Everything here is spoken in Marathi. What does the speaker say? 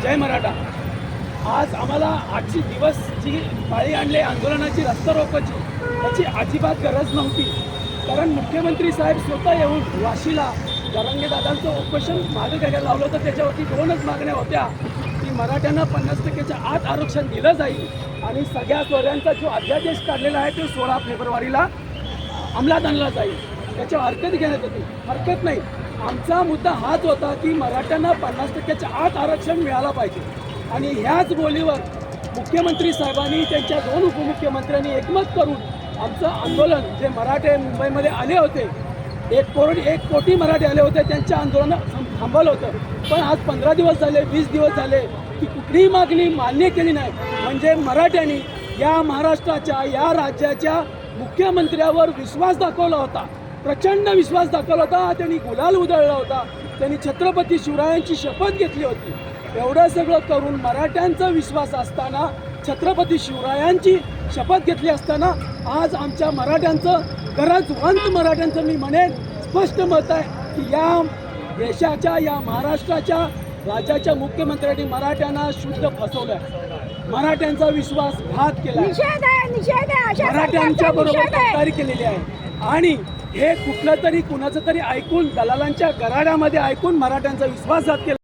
जय मराठा। आज आम्हाला आजची दिवस जी पाळी आणली आंदोलनाची, रस्ता रोकोची, त्याची अजिबात गरज नव्हती. कारण मुख्यमंत्री साहेब स्वतः येऊन वाशीला जरांगे दादांचं उपोषण मागे घ्यायला लावलं होतं. त्याच्यावरती 2च मागण्या होत्या की मराठ्यांना 50%च्या आत आरक्षण दिलं जाईल आणि सगळ्या चोऱ्यांचा जो अध्यादेश काढलेला आहे तो 16 फेब्रुवारीला अंमलात आणला जाईल. त्याच्यावर हरकत घेण्यात येते, हरकत नाही. आमचा मुद्दा हाच होता की मराठ्यांना 50%च्या आत आरक्षण मिळालं पाहिजे. आणि ह्याच बोलीवर मुख्यमंत्री साहेबांनी त्यांच्या 2 उपमुख्यमंत्र्यांनी एकमत करून आमचं आंदोलन, जे मराठे मुंबईमध्ये आले होते, 1 कोटी मराठे आले होते, त्यांच्या आंदोलन थांबवलं होतं. पण आज 15 दिवस झाले, 20 दिवस झाले की कुठलीही मागणी मान्य केली नाही. म्हणजे मराठ्यांनी या महाराष्ट्राच्या, या राज्याच्या मुख्यमंत्र्यावर विश्वास दाखवला होता, प्रचंड विश्वास दाखवला होता. त्यांनी गुलाल उधळला होता, त्यांनी छत्रपती शिवरायांची शपथ घेतली होती. एवढं सगळं करून मराठ्यांचा विश्वास असताना, छत्रपती शिवरायांची शपथ घेतली असताना आज आमच्या मराठ्यांचं, गरजवंत मराठ्यांचं मी म्हणेन स्पष्ट मत आहे की या देशाच्या, या महाराष्ट्राच्या राज्याच्या मुख्यमंत्र्यांनी मराठ्यांना शुद्ध फसवलं, मराठ्यांचा विश्वासघात केला, मराठ्यांच्या बरोबर गद्दारी केलेली आहे. आणि हे कुठलं तरी कुणाचं तरी ऐकून, दलालांच्या गराड्यामध्ये ऐकून मराठ्यांचा विश्वासघात केला.